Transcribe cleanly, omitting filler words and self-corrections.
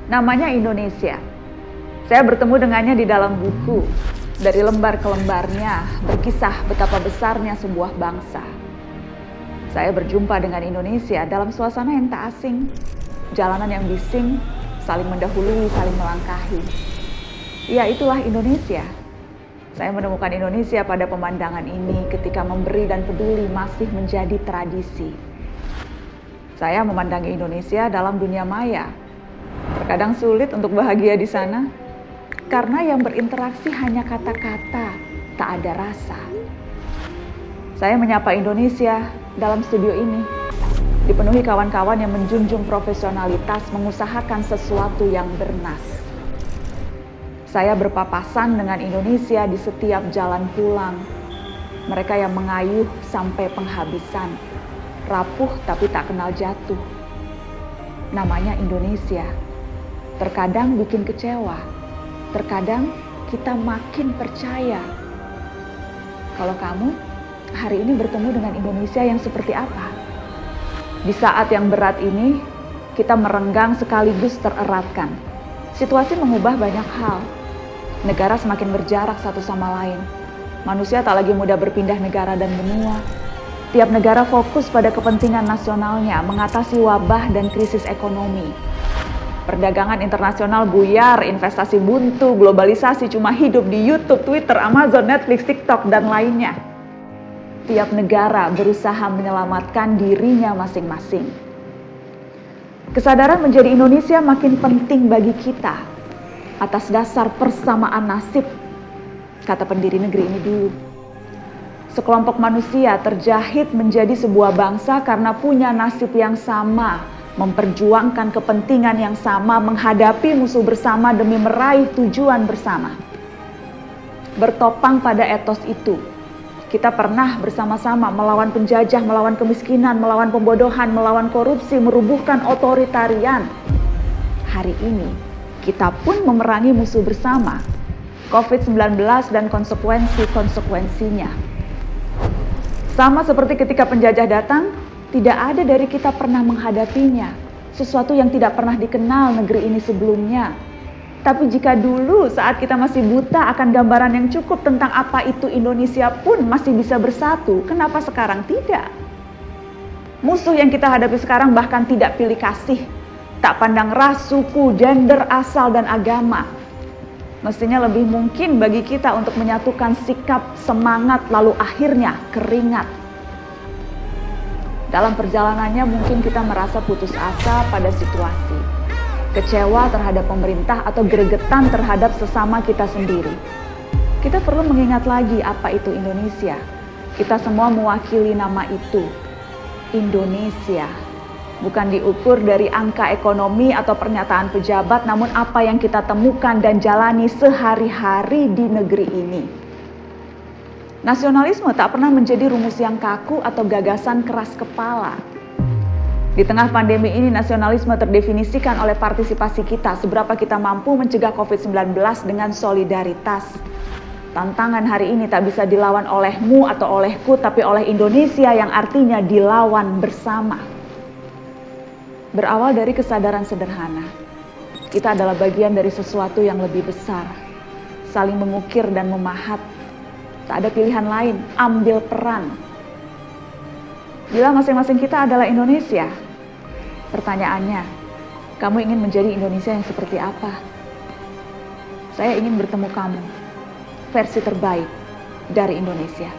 Namanya Indonesia. Saya bertemu dengannya di dalam buku. Dari lembar ke lembarnya berkisah betapa besarnya sebuah bangsa. Saya berjumpa dengan Indonesia dalam suasana yang tak asing. Jalanan yang bising, saling mendahului, saling melangkahi. Ya, itulah Indonesia. Saya menemukan Indonesia pada pemandangan ini ketika memberi dan peduli masih menjadi tradisi. Saya memandangi Indonesia dalam dunia maya. Terkadang sulit untuk bahagia di sana, karena yang berinteraksi hanya kata-kata, tak ada rasa. Saya menyapa Indonesia dalam studio ini, dipenuhi kawan-kawan yang menjunjung profesionalitas, mengusahakan sesuatu yang bernas. Saya berpapasan dengan Indonesia di setiap jalan pulang. Mereka yang mengayuh sampai penghabisan, rapuh tapi tak kenal jatuh. Namanya Indonesia. Terkadang bikin kecewa, terkadang kita makin percaya. Kalau kamu hari ini bertemu dengan Indonesia yang seperti apa? Di saat yang berat ini, kita merenggang sekaligus tereratkan. Situasi mengubah banyak hal. Negara semakin berjarak satu sama lain. Manusia tak lagi mudah berpindah negara dan benua. Tiap negara fokus pada kepentingan nasionalnya, mengatasi wabah dan krisis ekonomi. Perdagangan internasional buyar, investasi buntu, globalisasi cuma hidup di YouTube, Twitter, Amazon, Netflix, TikTok, dan lainnya. Tiap negara berusaha menyelamatkan dirinya masing-masing. Kesadaran menjadi Indonesia makin penting bagi kita atas dasar persamaan nasib, kata pendiri negeri ini dulu. Sekelompok manusia terjahit menjadi sebuah bangsa karena punya nasib yang sama, memperjuangkan kepentingan yang sama, menghadapi musuh bersama demi meraih tujuan bersama. Bertopang pada etos itu, kita pernah bersama-sama melawan penjajah, melawan kemiskinan, melawan pembodohan, melawan korupsi, merubuhkan otoritarian. Hari ini, kita pun memerangi musuh bersama, COVID-19 dan konsekuensi-konsekuensinya. Sama seperti ketika penjajah datang, tidak ada dari kita pernah menghadapinya, sesuatu yang tidak pernah dikenal negeri ini sebelumnya. Tapi jika dulu saat kita masih buta akan gambaran yang cukup tentang apa itu Indonesia pun masih bisa bersatu, kenapa sekarang tidak? Musuh yang kita hadapi sekarang bahkan tidak pilih kasih, tak pandang ras, suku, gender, asal, dan agama. Mestinya lebih mungkin bagi kita untuk menyatukan sikap, semangat, lalu akhirnya keringat. Dalam perjalanannya mungkin kita merasa putus asa pada situasi, kecewa terhadap pemerintah atau gregetan terhadap sesama kita sendiri. Kita perlu mengingat lagi apa itu Indonesia. Kita semua mewakili nama itu, Indonesia. Bukan diukur dari angka ekonomi atau pernyataan pejabat, namun apa yang kita temukan dan jalani sehari-hari di negeri ini. Nasionalisme tak pernah menjadi rumus yang kaku atau gagasan keras kepala. Di tengah pandemi ini, nasionalisme terdefinisikan oleh partisipasi kita, seberapa kita mampu mencegah COVID-19 dengan solidaritas. Tantangan hari ini tak bisa dilawan olehmu atau olehku, tapi oleh Indonesia yang artinya dilawan bersama. Berawal dari kesadaran sederhana, kita adalah bagian dari sesuatu yang lebih besar. Saling mengukir dan memahat. Tak ada pilihan lain, ambil peran. Bila masing-masing kita adalah Indonesia, pertanyaannya, kamu ingin menjadi Indonesia yang seperti apa? Saya ingin bertemu kamu, versi terbaik dari Indonesia.